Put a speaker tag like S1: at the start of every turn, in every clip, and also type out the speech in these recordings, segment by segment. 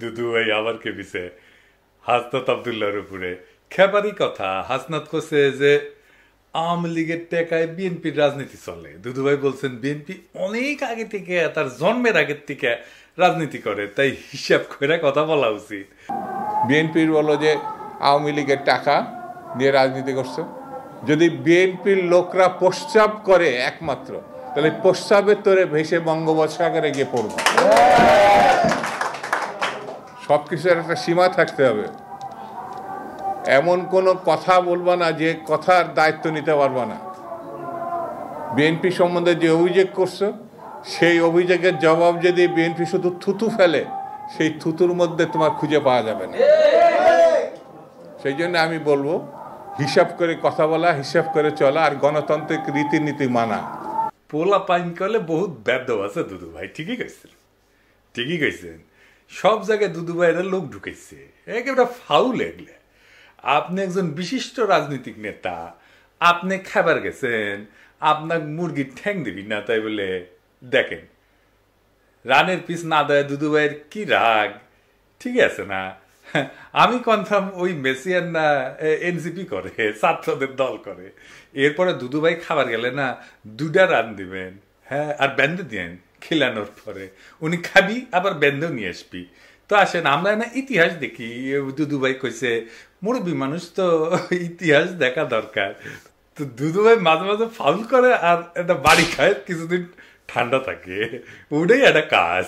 S1: দুদু ভাই আবার কেঁপিছে হাসনাত আবদুল্লাহর উপরে। খেপারি কথা, হাসনাত করছে যে আওয়ামী লীগের টাকায় বিএনপির রাজনীতি চলে। দুদু ভাই বলছেন বিএনপি অনেক আগে থেকে, তার জন্মের আগের থেকে রাজনীতি করে, তাই হিসাব করে কথা বলা উচিত।
S2: বিএনপির বলো যে আওয়ামী লীগের টাকা দিয়ে রাজনীতি করছে। যদি বিএনপির লোকরা প্রস্রাব করে একমাত্র, তাহলে প্রস্রাবের তোরে ভেসে বঙ্গোপসাগরে গিয়ে পড়ব। সব কিছুর একটা সীমা থাকতে হবে। এমন কোনো কথা বলবা না যে কথার দায়িত্ব নিতে পারবা না। বিএনপি সম্বন্ধে যে অভিযোগ করছো, সেই অভিযোগের জবাব যদি বিএনপি শুধু থুতু ফেলে, সেই থুতুর মধ্যে তোমার খুঁজে পাওয়া যাবে না। সেই জন্য আমি বলবো হিসাব করে কথা বলা, হিসাব করে চলা, আর গণতান্ত্রিক রীতিনীতি মানা।
S1: পোলা পাইন করলে বহুত ব্যর্থ আছে দুদু ভাই। ঠিকই কইছেন, ঠিকই কইছেন। সব জায়গায় দুদু ভাইয়ের লোক ঢুকেছে, একেবারে ফাউল এগলে। আপনি একজন বিশিষ্ট রাজনৈতিক নেতা, আপনি খাবার গেছেন, আপনার মুরগির ঠ্যাং দিবি না, তাই বলে দেখেন রানের পিস না দেয় দুদু ভাইয়ের কি রাগ। ঠিক আছে না? আমি কনফার্ম ওই মেসিয়ান না এনসিপি করে, ছাত্রদের দল করে। এরপরে দুদু ভাই খাবার গেলে না 2টা রান দিবেন, হ্যাঁ, আর বেঁধে দিয়েন খিলানোর পরে। উনি খাবি আবার বেঁধেও নিয়ে আসবি। তো আসেন আমরা না ইতিহাস দেখি। দুদু ভাই কইছে মুরব্বী মানুষ তো ইতিহাস দেখা দরকার। তো দুদু ভাই মাঝে মাঝে ফাউল করে আর একটা বাড়ি খায়, কিছুদিন ঠান্ডা থাকে। ওটাই একটা কাজ।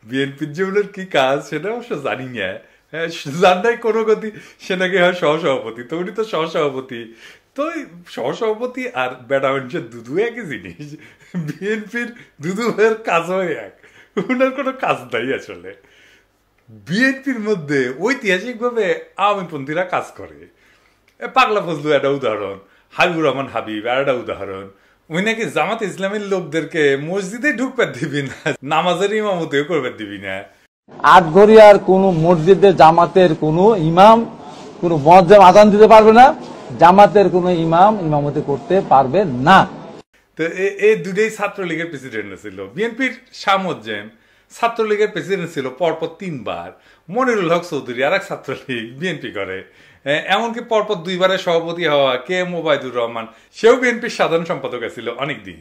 S1: বিএনপির যে ওনার কি কাজ সেটা অবশ্য জানি না, হ্যাঁ, জানাই কোনো গতি। সে নাকি হয় সহসভাপতি, তো উনি তো সহসভাপতি। তো সহসভাপতি আর বেটা মানুষের দুদু একই জিনিস। বিএনপির দুদু ভাইয়ের কাজও এক, ওনার কোনো কাজ নাই আসলে। বিএনপির মধ্যে ঐতিহাসিকভাবে আওয়ামীপন্থীরা কাজ করে। পাগলা ফজলু একটা উদাহরণ, হাবিবুর রহমান হাবিব আর একটা উদাহরণ। ওই নাকি জামাত ইসলামের লোকদেরকে মসজিদে ঢুকবার দিবি না, নামাজের ইমামতেও করবার দিবি না।
S3: আটঘরিয়ার কোন মসজিদে জামাতের কোন ইমাম কোন মুয়াজ্জিন আযান দিতে পারবে না, জামাতের কোন ইমাম ইমামতি করতে পারবে না।
S1: তো এই দুটোই ছাত্রলীগের প্রেসিডেন্ট ছিল। বিএনপির শাহ মোজ্জেম ছাত্রলীগের প্রেসিডেন্ট ছিল পরপর 3 বার। মনিরুল হক চৌধুরী আর এক ছাত্রলীগ, বিএনপি করে। এমনকি পরপর 2 বারের সভাপতি হওয়া কে এম ওবায়দুর রহমান, সেও বিএনপির সাধারণ সম্পাদক ছিল অনেকদিন।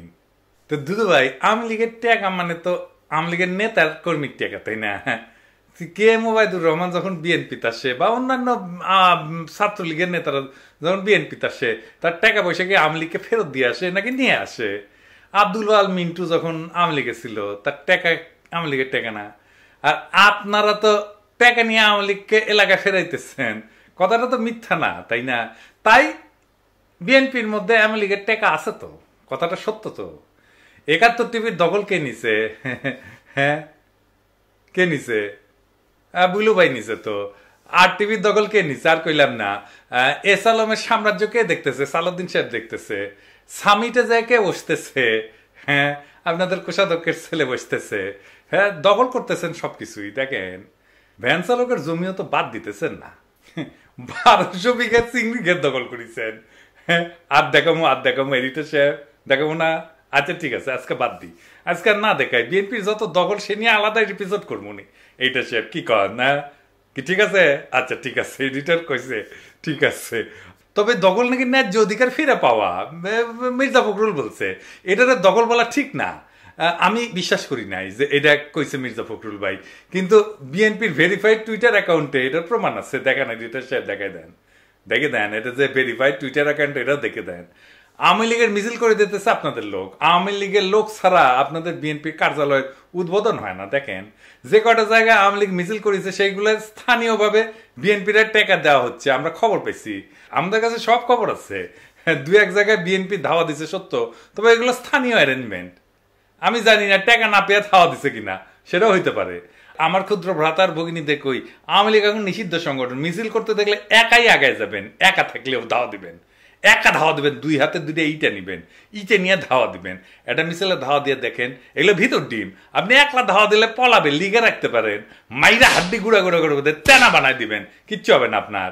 S1: তো দুদু ভাই আওয়ামী লীগের টাকা মানে তো আওয়ামী লীগের নেতার কর্মীর টাকা, তাই না? কে এম ওবায়দুর রহমান যখন বিএনপিতে আসে বা অন্যান্য ছাত্রলীগের নেতারা যখন বিএনপিতে আসে, তার টাকা পয়সা কি আওয়ামী লীগকে ফেরত দিয়ে আসে নাকি নিয়ে আসে? আব্দুল ওয়াল মিন্টু যখন আওয়ামী লীগে ছিল, তার টাকা আওয়ামী লীগের টাকা না। আর আপনারা তো টাকা নিয়ে আওয়ামী লীগকে এলাকা ফেরাইতেছেন, কথাটা তো মিথ্যা না, তাই না? তাই বিএনপির মধ্যে আওয়ামী লীগের টাকা আছে তো, কথাটা সত্য তো। 71 টিভির দখল কে নিছে? হ্যাঁ, কে নিছে? বুলু ভাই নিছে তো। আর টিভির দখল কে নিছে? আর কইলাম না। এস আলমের সাম্রাজ্য কে দেখতেছে? সালাউদ্দিন সাহেব দেখতেছে। সামিটে যায় কে বসতেছে? হ্যাঁ, আপনাদের কোষাধ্যক্ষের ছেলে বসতেছে। হ্যাঁ, দখল করতেছেন সবকিছুই। দেখেন ভ্যান চালকের জমিও তো বাদ দিতেছেন না। 1200 বিঘা চিংড়ি ঘের দখল করেছেন। হ্যাঁ, আর দেখামো এডিটর সাহেব দেখাবো না। আচ্ছা ঠিক আছে, আজকে বাদ দিই, আজকে না দেখাই। বিএনপির যত দখল সে নিয়ে আলাদা এপিসোড করবো নি। এইটা সাহেব কি কর না কি? ঠিক আছে, আচ্ছা ঠিক আছে, এডিটর কইছে ঠিক আছে। তবে দখল নাকি ন্যায্য অধিকার ফিরে পাওয়া, মির্জা ফখরুল বলছে। এটাতে দখল বলা ঠিক না, আমি বিশ্বাস করি নাই যে এটা কইছে মির্জা ফখরুল ভাই। কিন্তু বিএনপির ভেরিফাইড টুইটার অ্যাকাউন্টে এটার প্রমাণ আছে। দেখেন এডিটর সাহেব দেখে দেন এটা যে ভেরিফাইড টুইটার অ্যাকাউন্ট, এটা দেখে দেন। আওয়ামী লীগের মিছিল করে দিতেছে আপনাদের লোক। আওয়ামী লীগের লোক ছাড়া আপনাদের বিএনপির কার্যালয়ের উদ্বোধন হয় না। দেখেন যে কটা জায়গায় আওয়ামী লীগ মিছিল করেছে সেইগুলো স্থানীয়ভাবে বিএনপির টাকা দেওয়া হচ্ছে, আমরা খবর পেয়েছি, আমাদের কাছে সব খবর আছে। 2-1 জায়গায় বিএনপি ধাওয়া দিছে সত্য, তবে এগুলো স্থানীয় অ্যারেঞ্জমেন্ট। আমি জানি না টাকা না পেয়ে ধাওয়া দিছে কিনা, সেটাও হইতে পারে। আমার ক্ষুদ্র ভ্রাতার ভগিনীদের কই, আওয়ামী লীগ এখন নিষিদ্ধ সংগঠন। মিছিল করতে দেখলে একাই আগায় যাবেন, একা থাকলেও ধাওয়া দিবেন, একা ধাওয়া দিবেন, 2 হাতে 2টা ইটা নিবেন, ইটে নিয়ে ধাওয়া দিবেন। এটা মিছিলে ধাওয়া দিয়ে দেখেন, এগুলো ভিতর ডিম। আপনি একলা ধাওয়া দিলে পলাবে, লিগে রাখতে পারেন, মাইরা হাড্ডি গুঁড়া গুঁড়া করে তেনা বানাই দিবেন, কিচ্ছু হবে না আপনার।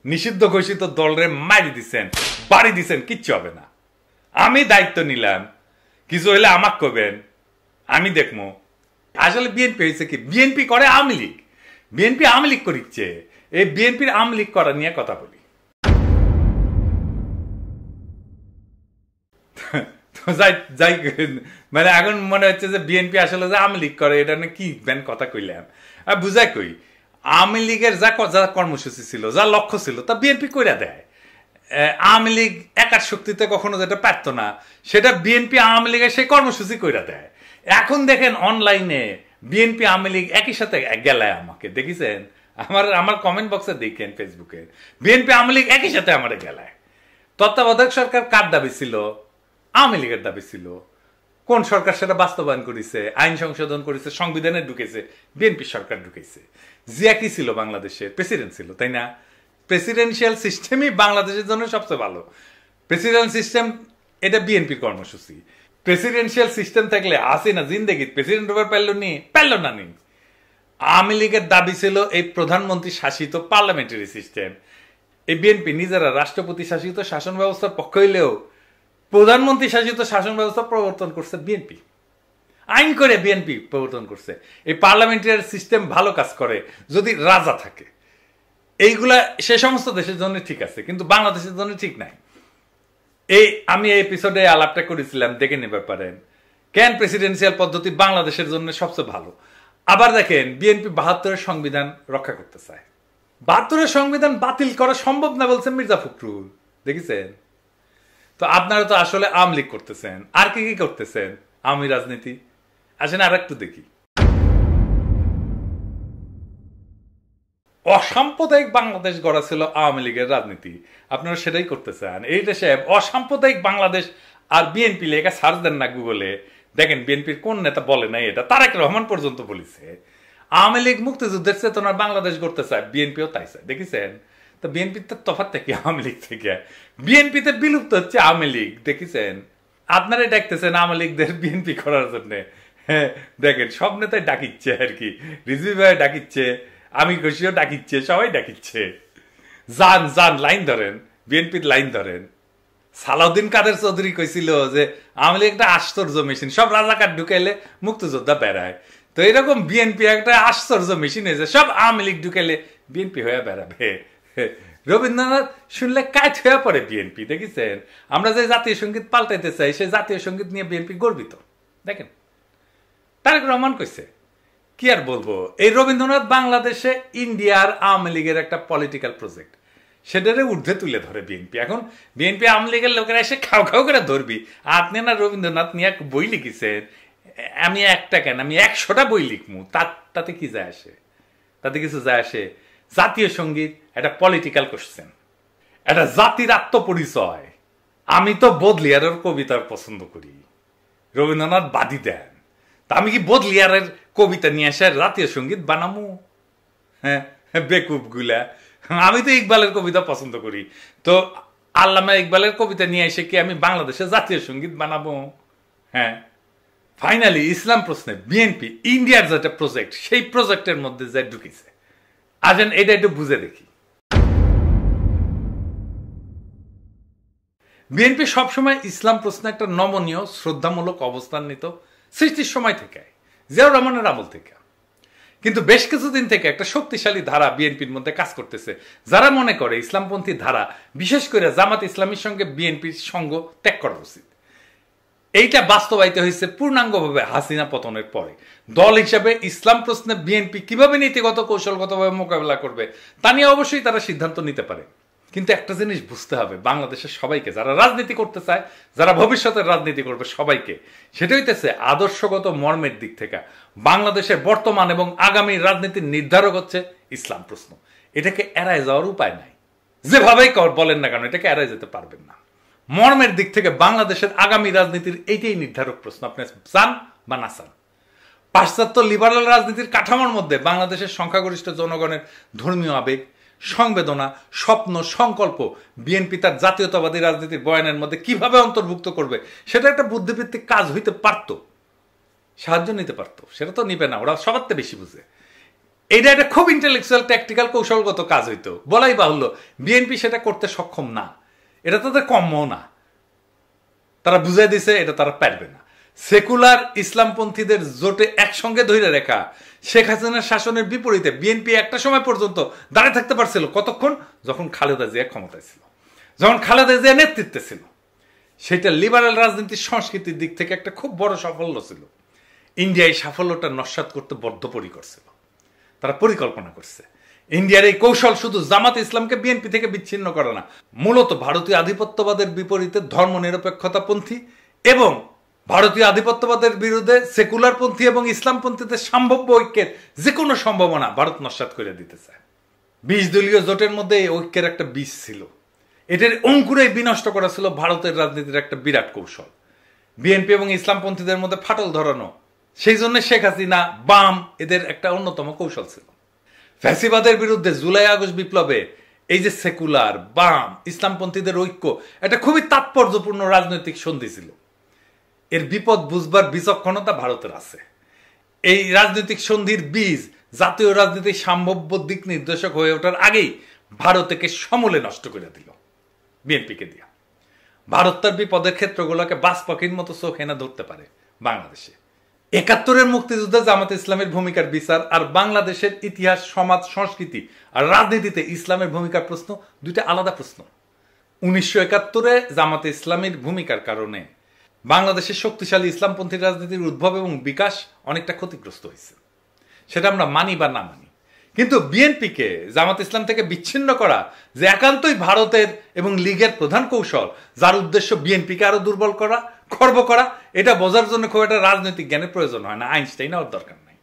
S1: নিষিদ্ধ ঘোষিত দলরে মারি দিচ্ছেন, বাড়ি দিচ্ছেন, কিচ্ছু হবে না। আমি দায়িত্ব নিলাম, কিছু হইলে আমাকে কবেন, আমি দেখবো। আসলে বিএনপি হয়েছে কি, বিএনপি করে আওয়ামী লীগ। বিএনপি আওয়ামী লীগ করিচ্ছে, এই বিএনপির আওয়ামী লীগ করা নিয়ে কথা বলি। যাই মানে এখন মনে হচ্ছে যে বিএনপি আসলে যে আওয়ামী লীগ করে, এটা কি কথা কইলাম আর বুঝাই কই। আওয়ামী লীগের যা কর্মসূচি ছিল, যা লক্ষ্য ছিল, তা বিএনপি কইরা দেয়। আওয়ামী লীগ একার শক্তিতে কখনো যেটা পারত না, সেটা বিএনপি আওয়ামী লীগের সেই কর্মসূচি কইরা দেয়। এখন দেখেন অনলাইনে বিএনপি আওয়ামী লীগ একই সাথে গেলায় আমাকে দেখেছেন, আমার কমেন্ট বক্সে দেখেন ফেসবুকে, বিএনপি আওয়ামী লীগ একই সাথে আমার গেলায়। তত্ত্বাবধায়ক সরকার কার দাবি ছিল? আওয়ামী লীগের দাবি ছিল। কোন সরকার সেটা বাস্তবায়ন করেছে? আইন সংশোধন করেছে, সংবিধানে ঢুকেছে বিএনপি সরকার ঢুকেছে। জিয়া কি ছিল? বাংলাদেশের প্রেসিডেন্ট ছিল, তাই না? প্রেসিডেন্সিয়াল সিস্টেমই বাংলাদেশের জন্য সবচেয়ে ভালো। প্রেসিডেন্ট সিস্টেম এটা বিএনপির কর্মসূচি। প্রেসিডেন্সিয়াল সিস্টেম থাকলে হাসিনা জিন্দেগি প্রেসিডেন্ট হবার পারল না নি। আওয়ামী লীগের দাবি ছিল এই প্রধানমন্ত্রী শাসিত পার্লামেন্টারি সিস্টেম। এই বিএনপি নিজেরা রাষ্ট্রপতি শাসিত শাসন ব্যবস্থার পক্ষ হইলেও প্রধানমন্ত্রী শাসিত শাসন ব্যবস্থা প্রবর্তন করছে বিএনপি, আইন করে বিএনপি প্রবর্তন করছে। এই পার্লামেন্টারি সিস্টেম ভালো কাজ করে যদি রাজা থাকে। এইগুলা সে সমস্ত দেশের জন্য ঠিক আছে, কিন্তু বাংলাদেশের জন্য ঠিক নাই। আমি এই এপিসোডে আলাপটা করেছিলাম, দেখে নিতে পারেন কেন প্রেসিডেন্সিয়াল পদ্ধতি বাংলাদেশের জন্য সবচেয়ে ভালো। আবার দেখেন বিএনপি ৭২-এর সংবিধান রক্ষা করতে চায়। ৭২-এর সংবিধান বাতিল করা সম্ভব না বলছেন মির্জা ফখরুল, দেখেছেন? তো আপনারা তো আসলে আওয়ামী লীগ করতেছেন, আর কি কি করতেছেন? আওয়ামী রাজনীতি। আসেন আর একটু দেখি। অসাম্প্রদায়িক বাংলাদেশ গড়া ছিল আওয়ামী লীগের রাজনীতি, আপনারা সেটাই করতে চান। এই দেশে অসাম্প্রদায়িক বাংলাদেশ আর বিএনপি লেখা সার্চ দেন না গুগলে, দেখেন বিএনপির কোন নেতা বলে নাই এটা। তারেক রহমান পর্যন্ত বলেছে আওয়ামী লীগ মুক্তিযুদ্ধের চেতনার বাংলাদেশ গড়তে চায়, বিএনপিও তাই চায়, দেখেছেন? তো বিএনপির তো তফাৎ থেকে আওয়ামী লীগ থেকে, বিএনপিতে বিলুপ্ত হচ্ছে আওয়ামী লীগ, দেখেছেন? আপনারাই ডাকতেছেন আওয়ামী লীগদের বিএনপি করার জন্য। হ্যাঁ দেখেন সব নেতাই ডাকিচ্ছে আর কি, রিজভি ভাই ডাকিচ্ছে, আমি খুশিও ডাকিচ্ছে, সবাই ডাকিচ্ছে। যান যান লাইন ধরেন, বিএনপির লাইন ধরেন। সালাউদ্দিন কাদের চৌধুরী কইছিল যে আওয়ামী লীগ একটা আশ্চর্য মেশিন, সব রাজাকার ঢুকাইলে মুক্তিযোদ্ধা বেড়ায়। তো এরকম বিএনপি একটা আশ্চর্য মেশিন হয়েছে, সব আওয়ামী লীগ ঢুকাইলে বিএনপি হয়ে বেড়াবে। রবীন্দ্রনাথ শুনলে কাজ হয়ে পড়ে বিএনপি, দেখেছেন? আমরা যে জাতীয় সঙ্গীত পাল্টাইতে চাই, সেই জাতীয় সঙ্গীত নিয়ে বিএনপি গর্বিত। দেখেন তারেক রহমান কইছে, কি আর বলবো, এই রবীন্দ্রনাথ বাংলাদেশে ইন্ডিয়ার আওয়ামী লীগের একটা পলিটিক্যাল প্রজেক্ট, সেটারে ঊর্ধ্বে তুলে ধরে বিএনপি। এখন বিএনপি আওয়ামী লীগের লোকেরা এসে খাও খাও করে ধরবি, আপনি না রবীন্দ্রনাথ নিয়ে বই লিখেছেন, আমি একটা কেন, আমি ১০০টা বই লিখমু, তাতে কি যায় আসে? তাতে কিছু যায় আসে? জাতীয় সঙ্গীত একটা পলিটিক্যাল কোশ্চেন, একটা জাতির আত্মপরিচয়। আমি তো বদলিয়ারের কবিতা পছন্দ করি, রবীন্দ্রনাথ বাদী দেন, তা আমি কি বদলিয়ারের কবিতা নিয়ে এসে জাতীয় সঙ্গীত বানামু? হ্যাঁ বেকুব গুলা। আমি তো ইকবালের কবিতা পছন্দ করি, তো আল্লামা ইকবালের কবিতা নিয়ে এসে কি আমি বাংলাদেশে জাতীয় সঙ্গীত বানাবো? হ্যাঁ ফাইনালি ইসলাম প্রশ্নে বিএনপি ইন্ডিয়ার যেটা প্রজেক্ট, সেই প্রজেক্টের মধ্যে যে ঢুকেছে। আসেন এটা একটু বুঝে দেখি। বিএনপি সবসময় ইসলাম প্রশ্নে একটা নমনীয় শ্রদ্ধামূলক অবস্থান নিত সৃষ্টির সময় থেকে, জিয়াউর রহমানের আমল থেকে। কিন্তু বেশ কিছুদিন থেকে একটা শক্তিশালী ধারা বিএনপির মধ্যে কাজ করতেছে, যারা মনে করে ইসলামপন্থী ধারা, বিশেষ করে জামাত ইসলামীর সঙ্গে বিএনপির সঙ্গ ত্যাগ করা উচিত। এইটা বাস্তবায়িত হয়েছে পূর্ণাঙ্গভাবে হাসিনা পতনের পরে। দল হিসাবে ইসলাম প্রশ্নে বিএনপি কিভাবে নীতিগত কৌশলগতভাবে মোকাবেলা করবে তা নিয়ে অবশ্যই তারা সিদ্ধান্ত নিতে পারে। কিন্তু একটা জিনিস বুঝতে হবে বাংলাদেশের সবাইকে, যারা রাজনীতি করতে চায়, যারা ভবিষ্যতের রাজনীতি করবে সবাইকে, সেটা হইতেছে আদর্শগত মর্মের দিক থেকে বাংলাদেশের বর্তমান এবং আগামী রাজনীতির নির্ধারক হচ্ছে ইসলাম প্রশ্ন। এটাকে এড়ায় যাওয়ার উপায় নাই, যেভাবেই বলেন না কেন এটাকে এড়ায় যেতে পারবেন না। মর্মের দিক থেকে বাংলাদেশের আগামী রাজনীতির এইটাই নির্ধারক প্রশ্ন, আপনি চান বা না চান। পাশ্চাত্য লিবারাল রাজনীতির কাঠামোর মধ্যে বাংলাদেশের সংখ্যাগরিষ্ঠ জনগণের ধর্মীয় আবেগ, সংবেদনা, স্বপ্ন, সংকল্প বিএনপি তার জাতীয়তাবাদী রাজনীতির বয়ানের মধ্যে কিভাবে অন্তর্ভুক্ত করবে, সেটা একটা বুদ্ধিভিত্তিক কাজ হইতে পারত, সাহায্য নিতে পারতো। সেটা তো নিবে না, ওরা সবার থেকে বেশি বুঝে। এটা একটা খুব ইন্টেলেকচুয়াল ট্যাকটিক্যাল কৌশলগত কাজ হইতো, বলাই বাহুল্য। বিএনপি সেটা করতে সক্ষম না, এটা তাদের কম্য না, তারা বুঝাই দিছে এটা তারা পারবে না। সেকুলার ইসলামপন্থীদের জোটে একসঙ্গে ধরে রেখা শেখ হাসিনার শাসনের বিপরীতে বিএনপি একটা সময় পর্যন্ত দাঁড়িয়ে থাকতে পারছিল। কতক্ষণ? যখন খালেদা জিয়া ক্ষমতায় ছিল, যখন খালেদা জিয়া নেতৃত্বে ছিল। সেটা লিবারেল রাজনীতির সংস্কৃতির দিক থেকে একটা খুব বড় সাফল্য ছিল। ইন্ডিয়া এই সাফল্যটা নস্যাৎ করতে বদ্ধপরিকর ছিল। তারা পরিকল্পনা করছে। ইন্ডিয়ার এই কৌশল শুধু জামাত ইসলামকে বিএনপি থেকে বিচ্ছিন্ন করে না, মূলত ভারতীয় আধিপত্যবাদের বিপরীতে ধর্মনিরপেক্ষতাপন্থী এবং ভারতীয় আধিপত্যবাদের বিরুদ্ধে সেকুলারপন্থী এবং ইসলামপন্থীদের সম্ভাব্য ঐক্যের যে কোনো সম্ভাবনা ভারত নস্যাৎ করে দিতে চায়। 20 দলীয় জোটের মধ্যে এই ঐক্যের একটা বীজ ছিল। এটার অঙ্কুরেই বিনষ্ট করা ছিল ভারতের রাজনীতির একটা বিরাট কৌশল। বিএনপি এবং ইসলামপন্থীদের মধ্যে ফাটল ধরানো, সেই জন্য শেখ হাসিনা বাম এদের একটা অন্যতম কৌশল ছিল। ফ্যাসিবাদের বিরুদ্ধে জুলাই আগস্ট বিপ্লবে এই যে সেকুলার বাম ইসলামপন্থীদের ঐক্য, এটা খুবই তাৎপর্যপূর্ণ রাজনৈতিক সন্ধি ছিল। এর বিপদ বুঝবার বিচক্ষণতা ভারতের আছে। এই রাজনৈতিক সন্ধির বীজ জাতীয় রাজনীতির সম্ভাব্য দিক নির্দেশক হয়ে ওঠার আগেই ভারতকে সমূলে নষ্ট করে দিল বিএনপিকে দিয়া। ভারত তার বিপদের ক্ষেত্রগুলোকে বাস পাখির মতো চোখ এনে ধরতে পারে বাংলাদেশে। 71-এর মুক্তিযুদ্ধে জামাত ইসলামের ভূমিকার বিচার আর বাংলাদেশের ইতিহাস, সমাজ, সংস্কৃতি আর রাজনীতিতে ইসলামের ভূমিকার প্রশ্ন দুইটা আলাদা প্রশ্ন। 1971-এ জামাত ইসলামের ভূমিকার কারণে বাংলাদেশের শক্তিশালী ইসলামপন্থী রাজনীতির উদ্ভব এবং বিকাশ অনেকটা ক্ষতিগ্রস্ত হয়েছে, সেটা আমরা মানি বা না মানি। কিন্তু বিএনপিকে জামাত ইসলাম থেকে বিচ্ছিন্ন করা যে একান্তই ভারতের এবং লীগের প্রধান কৌশল, যার উদ্দেশ্য বিএনপিকে আরো দুর্বল করা, খর্ব করা, এটা বোঝার জন্য খুব একটা রাজনৈতিক জ্ঞানের প্রয়োজন হয় না, আইনস্টাইন হওয়ার দরকার নাই।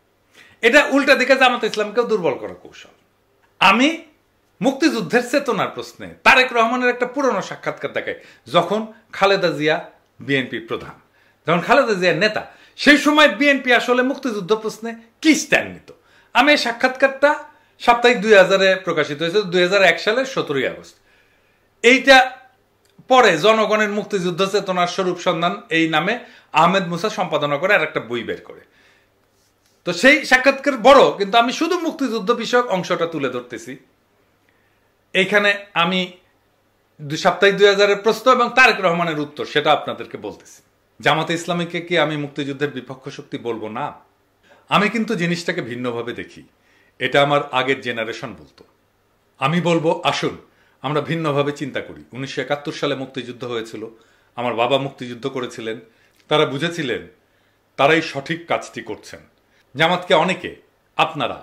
S1: এটা উল্টা দিকে জামাত ইসলামকেও দুর্বল করা কৌশল। আমি মুক্তিযুদ্ধের চেতনার প্রশ্নে তারেক রহমানের একটা পুরনো সাক্ষাৎকার দেখাই, যখন খালেদা জিয়া বিএনপি প্রধান, যখন খালেদা জিয়া নেতা, সেই সময় বিএনপি আসলে মুক্তিযুদ্ধ প্রশ্নে কি স্ট্যান্ড নিত। আমি এই সাক্ষাৎকারটা সাপ্তাহিক 2000-এ প্রকাশিত হয়েছে, 2001 সালের 17 আগস্ট। এইটা পরে জনগণের মুক্তিযুদ্ধ চেতনার স্বরূপ সন্ধান এই নামে আহমেদ মুসা সম্পাদনা করে আর একটা বই বের করে। তো সেই সাক্ষাৎকার বড়, কিন্তু আমি শুধু মুক্তিযুদ্ধ বিষয়ক অংশটা তুলে ধরতেছি। এইখানে আমি সাপ্তাহিক 2000-এর প্রশ্ন এবং তারেক রহমানের উত্তর সেটা আপনাদেরকে বলতেছি। জামাতে ইসলামীকে কি আমি মুক্তিযুদ্ধের বিপক্ষ শক্তি বলবো না? আমি কিন্তু জিনিসটাকে ভিন্নভাবে দেখি। এটা আমার আগের জেনারেশন বলতো। আমি বলবো আসুন আমরা ভিন্নভাবে চিন্তা করি। 1971 সালে মুক্তিযুদ্ধ হয়েছিল, আমার বাবা মুক্তিযুদ্ধ করেছিলেন, তারা বুঝেছিলেন তারাই সঠিক কাজটি করছেন। জামাতকে অনেকে, আপনারা,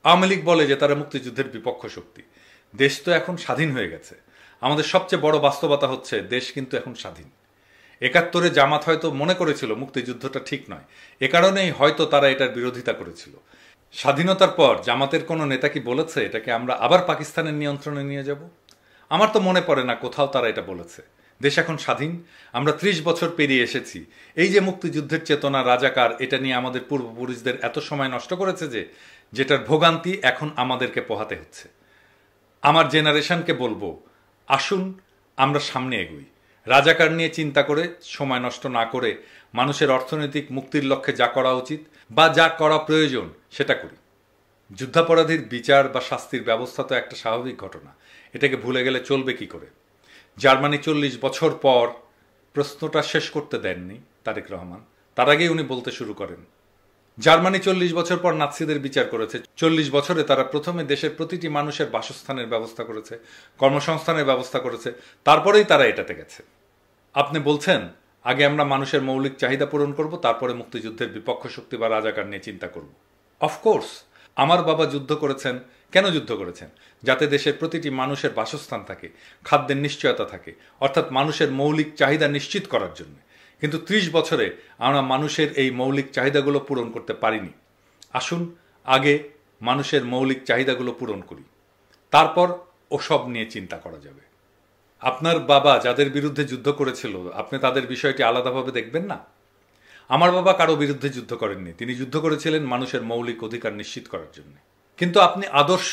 S1: আওয়ামী লীগ বলে যে তারা মুক্তিযুদ্ধের বিপক্ষ শক্তি। দেশ তো এখন স্বাধীন হয়ে গেছে। আমাদের সবচেয়ে বড় বাস্তবতা হচ্ছে দেশ কিন্তু এখন স্বাধীন। 71-এ জামাত হয়তো মনে করেছিল মুক্তিযুদ্ধটা ঠিক নয়, এ কারণেই হয়তো তারা এটার বিরোধিতা করেছিল। স্বাধীনতার পর জামাতের কোনো নেতা কি বলেছে এটাকে আমরা আবার পাকিস্তানের নিয়ন্ত্রণে নিয়ে যাব? আমার তো মনে পড়ে না কোথাও তারা এটা বলেছে। দেশ এখন স্বাধীন, আমরা 30 বছর পেরিয়ে এসেছি। এই যে মুক্তিযুদ্ধের চেতনা, রাজাকার, এটা নিয়ে আমাদের পূর্বপুরুষদের এত সময় নষ্ট করেছে যেটার ভোগান্তি এখন আমাদেরকে পোহাতে হচ্ছে। আমার জেনারেশনকে বলবো আসুন আমরা সামনে এগোই, রাজাকার নিয়ে চিন্তা করে সময় নষ্ট না করে মানুষের অর্থনৈতিক মুক্তির লক্ষ্যে যা করা উচিত বা যা করা প্রয়োজন সেটা করি। যুদ্ধাপরাধীর বিচার বা শাস্তির ব্যবস্থা তো একটা স্বাভাবিক ঘটনা, এটাকে ভুলে গেলে চলবে কি করে? জার্মানি 40 বছর পর প্রশ্নটা শেষ করতে দেননি তারেক রহমান, তার আগেই উনি বলতে শুরু করেন। জার্মানি 40 বছর পর নাৎসিদের বিচার করেছে। 40 বছরে তারা প্রথমে দেশের প্রতিটি মানুষের বাসস্থানের ব্যবস্থা করেছে, কর্মসংস্থানের ব্যবস্থা করেছে, তারপরেই তারা এটাতে গেছে। আপনি বলছেন আগে আমরা মানুষের মৌলিক চাহিদা পূরণ করব, তারপরে মুক্তিযুদ্ধের বিপক্ষ শক্তি বা রাজাকার নিয়ে চিন্তা করব। অফকোর্স আমার বাবা যুদ্ধ করেছেন। কেন যুদ্ধ করেছেন? যাতে দেশের প্রতিটি মানুষের বাসস্থান থাকে, খাদ্যের নিশ্চয়তা থাকে, অর্থাৎ মানুষের মৌলিক চাহিদা নিশ্চিত করার জন্য। কিন্তু 30 বছরে আমরা মানুষের এই মৌলিক চাহিদাগুলো পূরণ করতে পারিনি। আসুন আগে মানুষের মৌলিক চাহিদাগুলো পূরণ করি, তারপর ওসব নিয়ে চিন্তা করা যাবে। আপনার বাবা যাদের বিরুদ্ধে যুদ্ধ করেছিল, আপনি তাদের বিষয়টি আলাদাভাবে দেখবেন না? আমার বাবা কারো বিরুদ্ধে যুদ্ধ করেননি, তিনি যুদ্ধ করেছিলেন মানুষের মৌলিক অধিকার নিশ্চিত করার জন্য। কিন্তু আপনি আদর্শ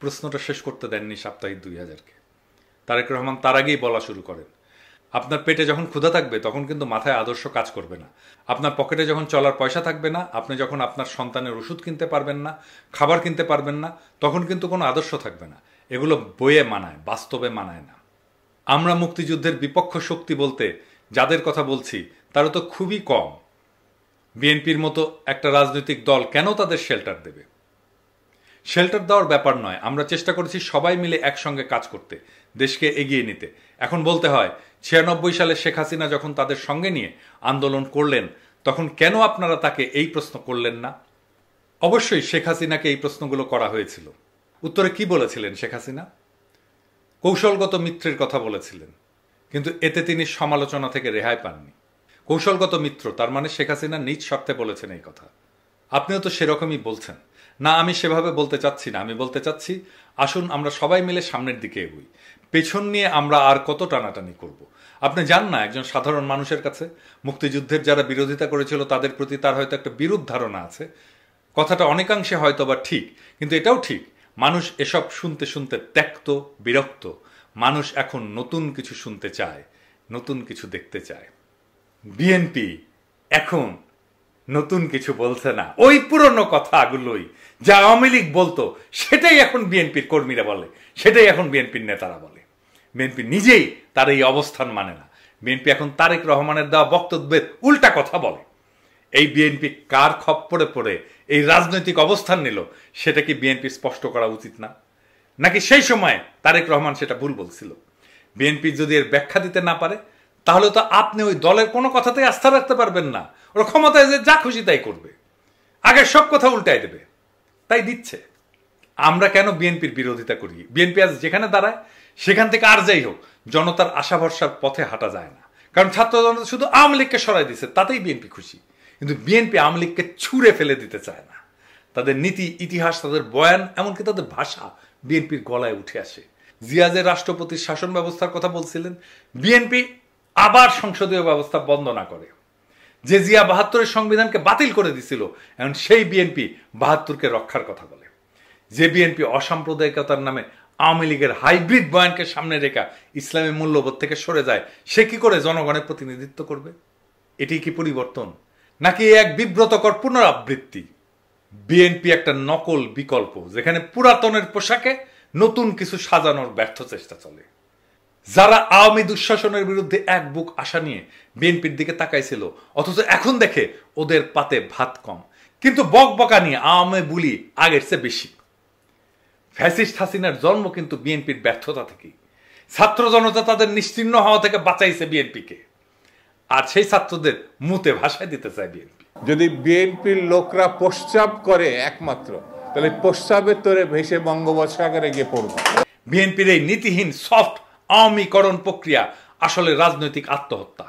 S1: প্রশ্নটা শেষ করতে দেননি সাপ্তাহিক 2000-কে। তারেক রহমান তার আগেই বলা শুরু করেন, আপনার পেটে যখন ক্ষুধা থাকবে তখন কিন্তু মাথায় আদর্শ কাজ করবে না। আপনার পকেটে যখন চলার পয়সা থাকবে না, আপনি যখন আপনার সন্তানের ওষুধ কিনতে পারবেন না, খাবার কিনতে পারবেন না, তখন কিন্তু কোনো আদর্শ থাকবে না। এগুলো বইয়ে মানায়, বাস্তবে মানায় না। আমরা মুক্তিযুদ্ধের বিপক্ষ শক্তি বলতে যাদের কথা বলছি তারা তো খুবই কম। বিএনপির মতো একটা রাজনৈতিক দল কেন তাদের শেল্টার দেবে? শেল্টার দেওয়ার ব্যাপার নয়, আমরা চেষ্টা করেছি সবাই মিলে একসঙ্গে কাজ করতে, দেশকে এগিয়ে নিতে। এখন বলতে হয় 96 সালে শেখ হাসিনা যখন তাদের সঙ্গে নিয়ে আন্দোলন করলেন তখন কেন আপনারা তাকে এই প্রশ্ন করলেন না? অবশ্যই শেখ হাসিনাকে এই প্রশ্নগুলো করা হয়েছিল। উত্তরে কি বলেছিলেন শেখ হাসিনা? কৌশলগত মিত্রের কথা বলেছিলেন, কিন্তু এতে তিনি সমালোচনা থেকে রেহাই পাননি। কৌশলগত মিত্র তার মানে শেখ হাসিনা নিজ স্বার্থে বলেছেন এই কথা। আপনিও তো সেরকমই বলছেন। না, আমি সেভাবে বলতে চাচ্ছি না। আমি বলতে চাচ্ছি আসুন আমরা সবাই মিলে সামনের দিকে এগোই। পেছন নিয়ে আমরা আর কত টানাটানি করব? আপনি জান না, একজন সাধারণ মানুষের কাছে মুক্তিযুদ্ধের যারা বিরোধিতা করেছিল তাদের প্রতি তার হয়তো একটা বিরূপ ধারণা আছে। কথাটা অনেকাংশে হয়তো বা ঠিক, কিন্তু এটাও ঠিক মানুষ এসব শুনতে শুনতে ত্যক্ত, বিরক্ত। মানুষ এখন নতুন কিছু শুনতে চায়, নতুন কিছু দেখতে চায়। বিএনপি এখন নতুন কিছু বলছে না, ওই পুরনো কথাগুলোই যা আওয়ামী লীগ বলতো সেটাই এখন বিএনপির কর্মীরা বলে, সেটাই এখন বিএনপির নেতারা বলে। বিএনপি নিজেই তার এই অবস্থান মানে না। বিএনপি এখন তারেক রহমানের দেওয়া বক্তব্যের উল্টা কথা বলে। এই বিএনপি কার খপ্পরে পড়ে এই রাজনৈতিক অবস্থান নিল সেটা কি বিএনপি স্পষ্ট করা উচিত না? নাকি সেই সময় তারেক রহমান সেটা ভুল বলছিল? বিএনপি যদি এর ব্যাখ্যা দিতে না পারে তাহলে তো আপনি ওই দলের কোনো কথাতেই আস্থা রাখতে পারবেন না। ওরা ক্ষমতায় যে যা খুশি তাই করবে, আগের সব কথা উল্টাই দেবে, তাই দিচ্ছে। আমরা কেন বিএনপির বিরোধিতা করি? বিএনপি আজ যেখানে দাঁড়ায় সেখান থেকে আর যাই হোক জনতার আশা ভরসার পথে হাঁটা যায় না। কারণ ছাত্র জনতা শুধু আওয়ামী লীগকে সরাই দিচ্ছে, তাতেই বিএনপি খুশি। কিন্তু বিএনপি আওয়ামী লীগকে ছুঁড়ে ফেলে দিতে চায় না। তাদের নীতি, ইতিহাস, তাদের বয়ান, এমনকি তাদের ভাষা বিএনপির গলায় উঠে আসে। জিয়া যে রাষ্ট্রপতির শাসন ব্যবস্থার কথা বলছিলেন, বিএনপি আবার সংসদীয় ব্যবস্থা বন্ধ না করে। যে জিয়া 72-এর সংবিধানকে বাতিল করে দিছিল, এখন সেই বিএনপি 72-কে রক্ষার কথা বলে। যে বিএনপি অসাম্প্রদায়িকতার নামে আওয়ামী লীগের হাইব্রিড বয়ানকে সামনে রেখা ইসলামী মূল্যবোধ থেকে সরে যায়, সে কি করে জনগণের প্রতিনিধিত্ব করবে? এটি কি পরিবর্তন, নাকি এক বিব্রতকর পুনরাবৃত্তি? বিএনপি একটা নকল বিকল্প, যেখানে পুরাতনের পোশাকে নতুন কিছু সাজানোর ব্যর্থ চেষ্টা চলে। যারা আওয়ামী দুঃশাসনের বিরুদ্ধে এক বুক আশা নিয়ে বিএনপির দিকে তাকাইছিল, অথচ এখন দেখে ওদের পাতে ভাত কম, কিন্তু বকবকা নিয়ে আওয়ামী বুলি আগের চেয়ে বেশি। ফ্যাসিস্ট হাসিনার জন্ম কিন্তু বিএনপির ব্যর্থতা থেকেই। ছাত্র জনতা তাদের নিশ্চিহ্ন হওয়া থেকে বাঁচাইছে বিএনপিকে, আর সেই ছাত্রদের মুতে ভাষায় দিতে চায় বিএনপি।
S2: যদি বিএনপির লোকরা প্রস্রাব করে একমাত্র, তাহলে প্রস্রাবের তোরে ভেসে বঙ্গোপসাগরে গিয়ে পড়ব।
S1: বিএনপির এই নীতিহীন সফট আওয়ামীকরণ প্রক্রিয়া আসলে রাজনৈতিক আত্মহত্যা।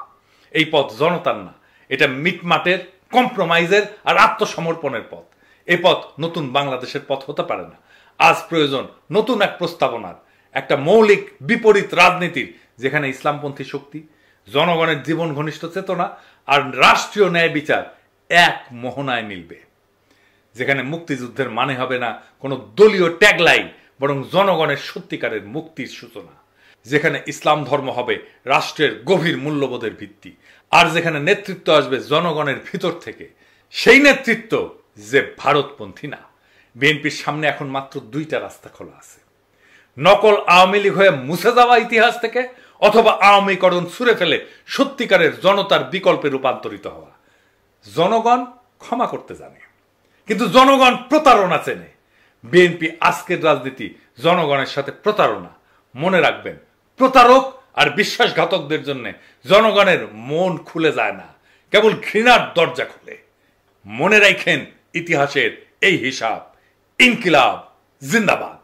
S1: এই পথ জনতার না, এটা মিটমাটের, কম্প্রোমাইজের আর আত্মসমর্পণের পথ। এই পথ নতুন বাংলাদেশের পথ হতে পারে না। আজ প্রয়োজন নতুন এক প্রস্তাবনার, একটা মৌলিক বিপরীত রাজনীতির, যেখানে ইসলামপন্থী শক্তি, জনগণের জীবন ঘনিষ্ঠ চেতনা আর রাষ্ট্রীয় ন্যায় বিচার এক মোহনায় মিলবে। যেখানে মুক্তিযুদ্ধের মানে হবে না কোনো দলীয় ট্যাগলাইন, বরং জনগণের সত্যিকারের মুক্তির সূচনা। যেখানে ইসলাম ধর্ম হবে রাষ্ট্রের গভীর মূল্যবোধের ভিত্তি, আর যেখানে নেতৃত্ব আসবে জনগণের ভিতর থেকে, সেই নেতৃত্ব যে ভারতপন্থী না। বিএনপির সামনে এখন মাত্র দুইটা রাস্তা খোলা আছে: নকল আওয়ামী লীগ হয়ে মুছে যাওয়া ইতিহাস থেকে, অথবা আওয়ামীকরণ ছুঁড়ে ফেলে সত্যিকারের জনতার বিকল্পে রূপান্তরিত হওয়া। জনগণ ক্ষমা করতে জানে, কিন্তু জনগণ প্রতারণা চেনে। বিএনপি আজকের রাজনীতি জনগণের সাথে প্রতারণা। মনে রাখবেন, প্রতারক আর বিশ্বাসঘাতকদের জন্য জনগণের মন খুলে যায় না, কেবল ঘৃণার দরজা খুলে। মনে রাখেন ইতিহাসের এই হিসাব। ইনকিলাব জিন্দাবাদ।